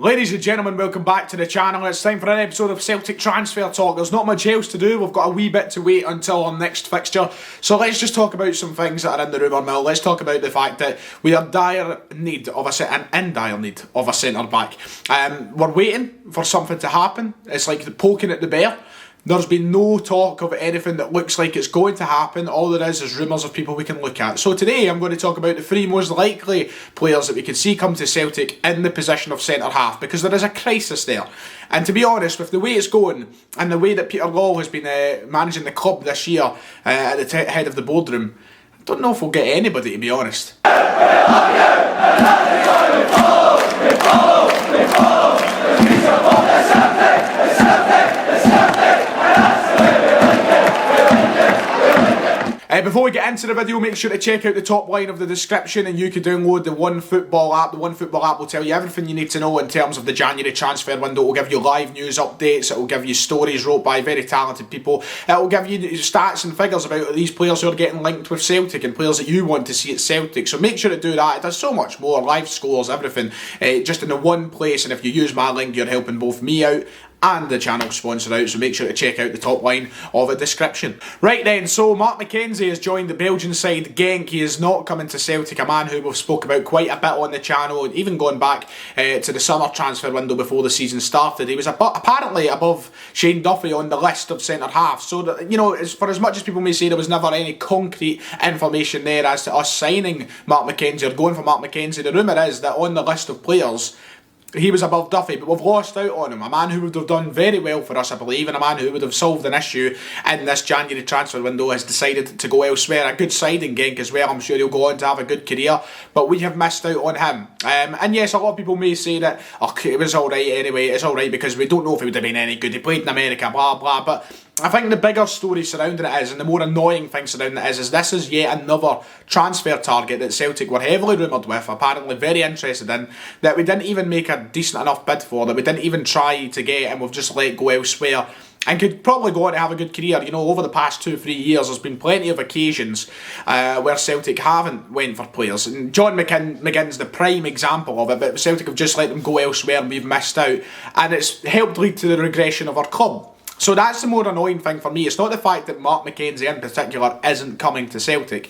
Ladies and gentlemen, welcome back to the channel. It's time for an episode of Celtic Transfer Talk. There's not much else to do. We've got a wee bit to wait until our next fixture. So let's just talk about some things that are in the rumour mill. Let's talk about the fact that we are in dire need of a centre back. We're waiting for something to happen. It's like poking at the bear. There's been no talk of anything that looks like it's going to happen. All there is rumours of people we can look at. So today I'm going to talk about the three most likely players that we could see come to Celtic in the position of centre-half, because there is a crisis there. And to be honest, with the way it's going and the way that Peter Law has been managing the club this year at the head of the boardroom, I don't know if we'll get anybody, to be honest. Before we get into the video, make sure to check out the top line of the description and you can download the OneFootball app. The OneFootball app will tell you everything you need to know in terms of the January transfer window. It will give you live news updates, it will give you stories wrote by very talented people, it will give you stats and figures about these players who are getting linked with Celtic and players that you want to see at Celtic. So make sure to do that. It does so much more, live scores, everything, just in the one place. And if you use my link, you're helping both me out and the channel sponsor out, so make sure to check out the top line of the description. Right then, so Mark Mckenzie has joined the Belgian side Genk. He is not coming to Celtic, a man who we've spoke about quite a bit on the channel, and even going back to the summer transfer window before the season started. He was apparently above Shane Duffy on the list of centre-halves, so that, you know, for as much as people may say there was never any concrete information there as to us signing Mark Mckenzie or going for Mark Mckenzie, the rumour is that on the list of players, he was above Duffy, but we've lost out on him. A man who would have done very well for us, I believe, and a man who would have solved an issue in this January transfer window has decided to go elsewhere. A good side in Genk as well. I'm sure he'll go on to have a good career, but we have missed out on him. And yes, a lot of people may say that, oh, it was alright anyway, it's alright because we don't know if he would have been any good. He played in America, blah, blah, but I think the bigger story surrounding it is, and the more annoying thing surrounding it is this is yet another transfer target that Celtic were heavily rumoured with, apparently very interested in, that we didn't even make a decent enough bid for, that we didn't even try to get, and we've just let go elsewhere, and could probably go on to have a good career. You know, over the past 2-3 years, there's been plenty of occasions where Celtic haven't went for players, and John McGinn's the prime example of it, but Celtic have just let them go elsewhere and we've missed out, and it's helped lead to the regression of our club. So that's the more annoying thing for me. It's not the fact that Mark Mckenzie in particular isn't coming to Celtic.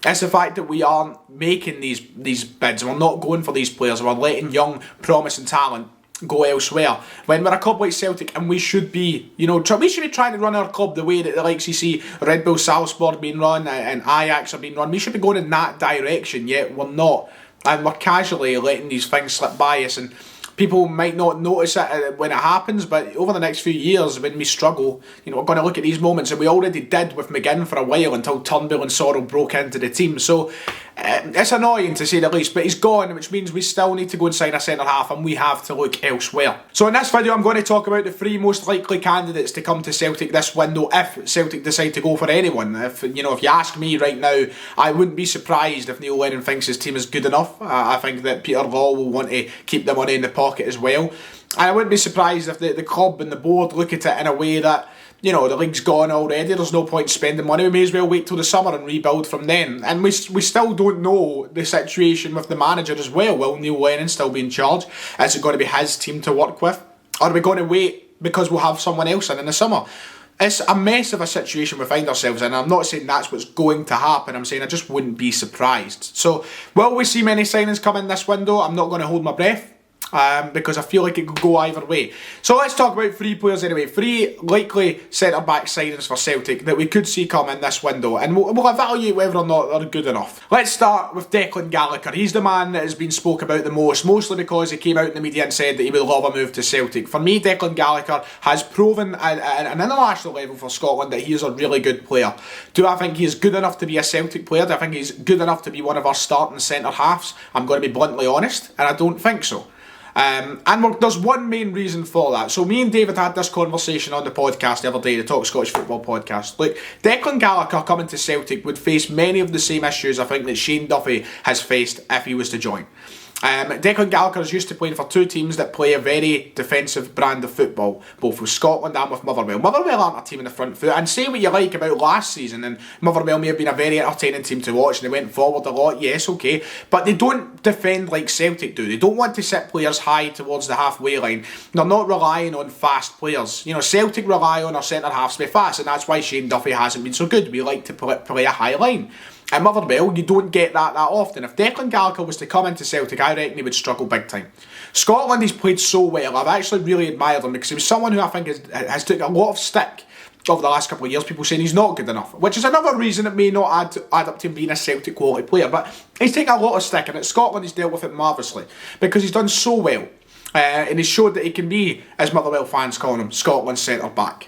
It's the fact that we aren't making these bids. We're not going for these players. We're letting young, promising talent go elsewhere. When we're a club like Celtic, and we should be, you know, we should be trying to run our club the way that the likes you see Red Bull Salzburg being run and Ajax are being run. We should be going in that direction, yet we're not. And we're casually letting these things slip by us, and people might not notice it when it happens, but over the next few years when we struggle, you know, we're going to look at these moments, and we already did with McGinn for a while until Turnbull and Sorrell broke into the team. So it's annoying to say the least, but he's gone, which means we still need to go and sign a centre-half, and we have to look elsewhere. So in this video I'm going to talk about the three most likely candidates to come to Celtic this window if Celtic decide to go for anyone. If you ask me right now, I wouldn't be surprised if Neil Lennon thinks his team is good enough. I think that Peter Law will want to keep the money in the pocket as well. And I wouldn't be surprised if the club and the board look at it in a way that, you know, the league's gone already, there's no point spending money, we may as well wait till the summer and rebuild from then. And we still don't know the situation with the manager as well. Will Neil Lennon still be in charge? Is it going to be his team to work with? Or are we going to wait because we'll have someone else in the summer? It's a mess of a situation we find ourselves in. I'm not saying that's what's going to happen, I'm saying I just wouldn't be surprised. So, will we see many signings come in this window? I'm not going to hold my breath, because I feel like it could go either way. So let's talk about three players anyway. Three likely centre-back signings for Celtic that we could see come in this window, and we'll evaluate whether or not they're good enough. Let's start with Declan Gallagher. He's the man that has been spoke about the most, mostly because he came out in the media and said that he would love a move to Celtic. For me, Declan Gallagher has proven at an international level for Scotland that he is a really good player. Do I think he's good enough to be a Celtic player? Do I think he's good enough to be one of our starting centre-halves? I'm going to be bluntly honest, and I don't think so. And there's one main reason for that. So me and David had this conversation on the podcast the other day, the Talk Scottish Football podcast. Look, Declan Gallagher coming to Celtic would face many of the same issues I think that Shane Duffy has faced if he was to join. Declan Gallagher is used to playing for two teams that play a very defensive brand of football, both with Scotland and with Motherwell. Motherwell aren't a team in the front foot, and say what you like about last season, and Motherwell may have been a very entertaining team to watch, and they went forward a lot, yes, okay, but they don't defend like Celtic do. They don't want to sit players high towards the halfway line. They're not relying on fast players. You know, Celtic rely on our centre-halves to be fast, and that's why Shane Duffy hasn't been so good. We like to play a high line. At Motherwell, you don't get that often. If Declan Gallagher was to come into Celtic, I reckon he would struggle big time. Scotland, he's played so well. I've actually really admired him because he was someone who I think has taken a lot of stick over the last couple of years. People saying he's not good enough, which is another reason it may not add up to him being a Celtic quality player. But he's taken a lot of stick, and at Scotland, he's dealt with it marvellously because he's done so well. And he's showed that he can be, as Motherwell fans call him, Scotland's centre-back.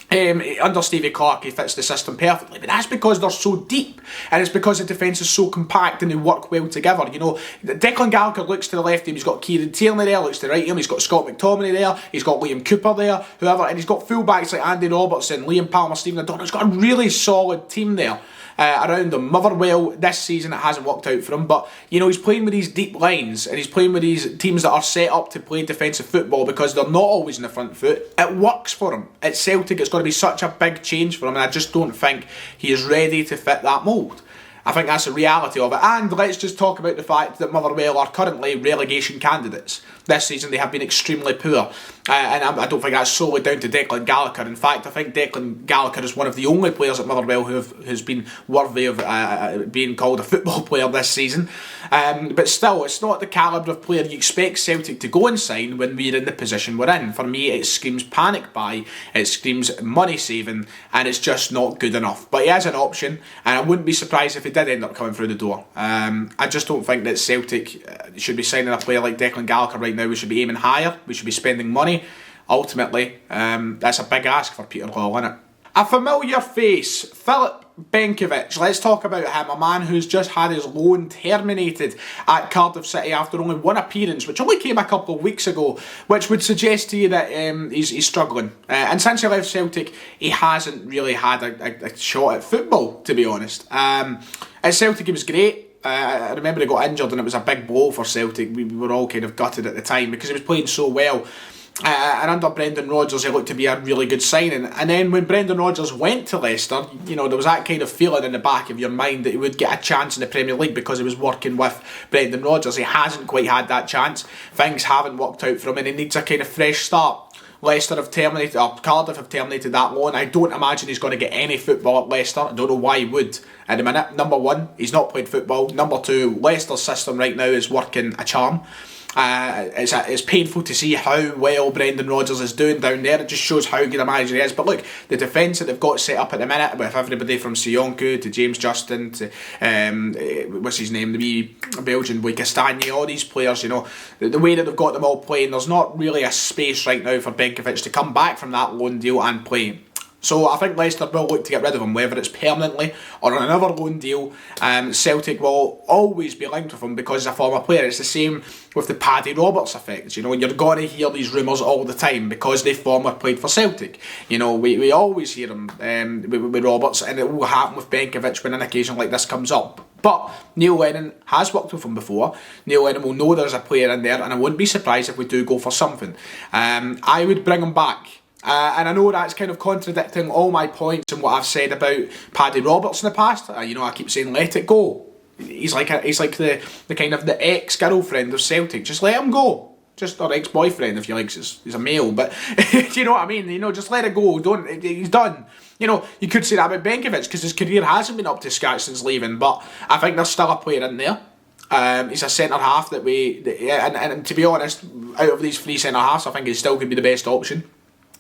Under Stevie Clarke, he fits the system perfectly, but that's because they're so deep, and it's because the defence is so compact and they work well together. You know, Declan Gallagher looks to the left of him, he's got Kieran Tierney there, looks to the right of him, he's got Scott McTominay there, he's got Liam Cooper there, whoever, and he's got fullbacks like Andy Robertson, Liam Palmer, Stephen O'Donnell. He's got a really solid team there. Around him. Motherwell, this season it hasn't worked out for him, but you know, he's playing with these deep lines and he's playing with these teams that are set up to play defensive football because they're not always in the front foot. It works for him. At Celtic, it's going to be such a big change for him, and I just don't think he is ready to fit that mould. I think that's the reality of it. And let's just talk about the fact that Motherwell are currently relegation candidates. This season they have been extremely poor. And I don't think that's solely down to Declan Gallagher. In fact, I think Declan Gallagher is one of the only players at Motherwell who's been worthy of being called a football player this season. But still, it's not the calibre of player you expect Celtic to go and sign when we're in the position we're in. For me, it screams panic buy, it screams money saving, and it's just not good enough. But he is an option, and I wouldn't be surprised if he did end up coming through the door. I just don't think that Celtic should be signing a player like Declan Gallagher right now. We should be aiming higher, we should be spending money. Ultimately, that's a big ask for Peter Hall, isn't it? A familiar face, Filip Benkovic. Let's talk about him, a man who's just had his loan terminated at Cardiff City after only one appearance, which only came a couple of weeks ago, which would suggest to you that he's struggling. And since he left Celtic, he hasn't really had a shot at football, to be honest. At Celtic, he was great. I remember he got injured and it was a big blow for Celtic. We were all kind of gutted at the time because he was playing so well. And under Brendan Rodgers, he looked to be a really good signing. And then when Brendan Rodgers went to Leicester, you know, there was that kind of feeling in the back of your mind that he would get a chance in the Premier League because he was working with Brendan Rodgers. He hasn't quite had that chance. Things haven't worked out for him and he needs a kind of fresh start. Leicester have terminated, or Cardiff have terminated that loan. I don't imagine he's going to get any football at Leicester. I don't know why he would at the minute. Number one, he's not played football. Number two, Leicester's system right now is working a charm. It's painful to see how well Brendan Rodgers is doing down there. It just shows how good a manager he is. But look, the defence that they've got set up at the minute, with everybody from Sionku to James Justin to what's his name, the wee Belgian boy Castagne, all these players, you know, the way that they've got them all playing, there's not really a space right now for Benkovic to come back from that loan deal and play. So I think Leicester will look to get rid of him, whether it's permanently or on another loan deal. Celtic will always be linked with him because he's a former player. It's the same with the Paddy Roberts effect. You know, you're going to hear these rumours all the time because they former played for Celtic. You know, we always hear them with Roberts, and it will happen with Benkovic when an occasion like this comes up. But Neil Lennon has worked with him before. Neil Lennon will know there's a player in there, and I wouldn't be surprised if we do go for something. I would bring him back. And I know that's kind of contradicting all my points and what I've said about Paddy Roberts in the past. You know, I keep saying let it go. He's like the kind of the ex-girlfriend of Celtic. Just let him go. Just, or ex-boyfriend if you like. He's a male, but you know what I mean. You know, just let it go. He's done. You know, you could say that about Benkovic because his career hasn't been up to scratch since leaving. But I think there's still a player in there. He's a centre half and to be honest, out of these three centre halves, I think he still could be the best option.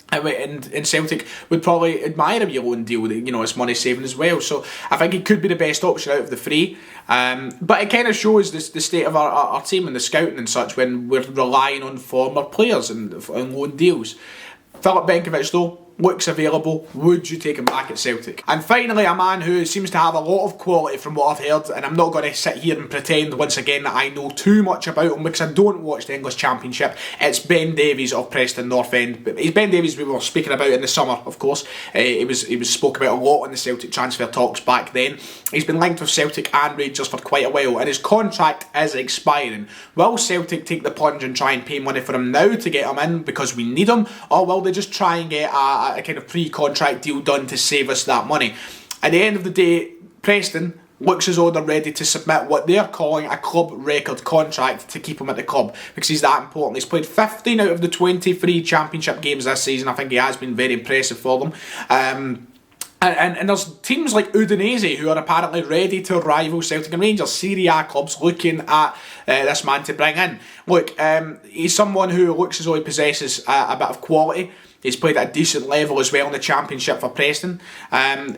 And Celtic would probably admire a loan deal. You know, it's money saving as well. So I think he could be the best option out of the three. But it kind of shows the state of our team and the scouting and such when we're relying on former players and loan deals. Filip Benkovic though, looks available, would you take him back at Celtic? And finally, a man who seems to have a lot of quality from what I've heard, and I'm not going to sit here and pretend once again that I know too much about him because I don't watch the English Championship. It's Ben Davies of Preston North End. He's Ben Davies we were speaking about in the summer, of course. He was spoke about a lot in the Celtic transfer talks back then. He's been linked with Celtic and Rangers for quite a while, and his contract is expiring. Will Celtic take the plunge and try and pay money for him now to get him in because we need him, or will they just try and get a kind of pre-contract deal done to save us that money? At the end of the day, Preston looks as though they're ready to submit what they're calling a club record contract to keep him at the club because he's that important. He's played 15 out of the 23 Championship games this season. I think he has been very impressive for them. And there's teams like Udinese who are apparently ready to rival Celtic and Rangers, Serie A clubs looking at this man to bring in. Look, he's someone who looks as though he possesses a bit of quality. He's played at a decent level as well in the Championship for Preston.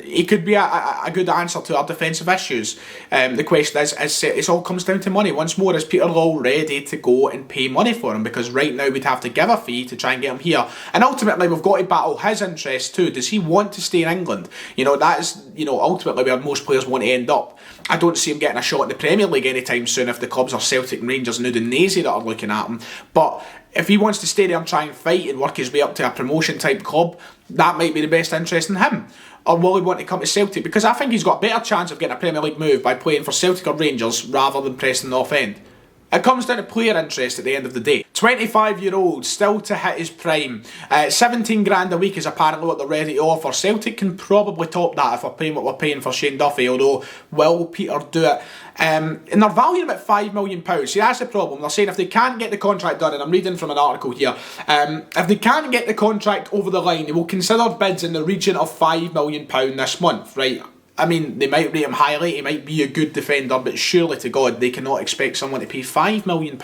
He could be a good answer to our defensive issues. The question is it all comes down to money. Once more, is Peter Lawwell ready to go and pay money for him? Because right now we'd have to give a fee to try and get him here. And ultimately we've got to battle his interests too. Does he want to stay in England? You know, that is, ultimately where most players want to end up. I don't see him getting a shot in the Premier League anytime soon if the clubs are Celtic and Rangers and Udinese that are looking at him. But if he wants to stay there and try and fight and work his way up to a promotion type club, that might be the best interest in him. Or will he want to come to Celtic? Because I think he's got a better chance of getting a Premier League move by playing for Celtic or Rangers rather than Preston North End. It comes down to player interest at the end of the day. 25-year-old, still to hit his prime. 17 grand a week is apparently what they're ready to offer. Celtic can probably top that if we're paying what we're paying for Shane Duffy, although will Peter do it? And they're valuing him at £5 million. See, that's the problem. They're saying if they can't get the contract done, and I'm reading from an article here, if they can't get the contract over the line, they will consider bids in the region of £5 million this month, right? I mean, they might rate him highly, he might be a good defender, but surely to God, they cannot expect someone to pay £5 million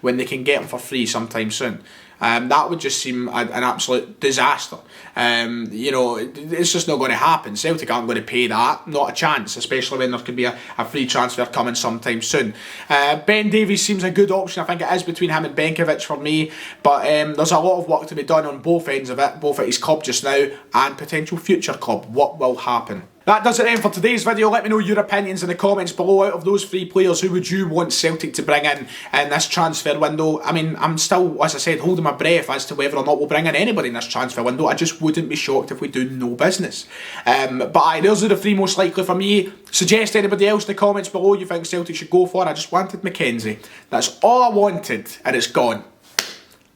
when they can get him for free sometime soon. That would just seem an absolute disaster. It's just not going to happen. Celtic aren't going to pay that, not a chance, especially when there could be a free transfer coming sometime soon. Ben Davies seems a good option. I think it is between him and Benkovic for me, but there's a lot of work to be done on both ends of it, both at his club just now and potential future club. What will happen? That does it then for today's video. Let me know your opinions in the comments below. Out of those three players, who would you want Celtic to bring in this transfer window? I mean, I'm still, as I said, holding my breath as to whether or not we'll bring in anybody in this transfer window. I just wouldn't be shocked if we do no business. But those are the three most likely for me. Suggest anybody else in the comments below you think Celtic should go for. I just wanted Mckenzie. That's all I wanted, and it's gone.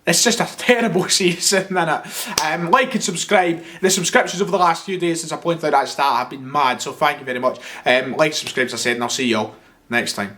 It's just a terrible season, innit? Like and subscribe. The subscriptions over the last few days since I pointed out that start have been mad, so thank you very much. Like and subscribe, as I said, and I'll see you all next time.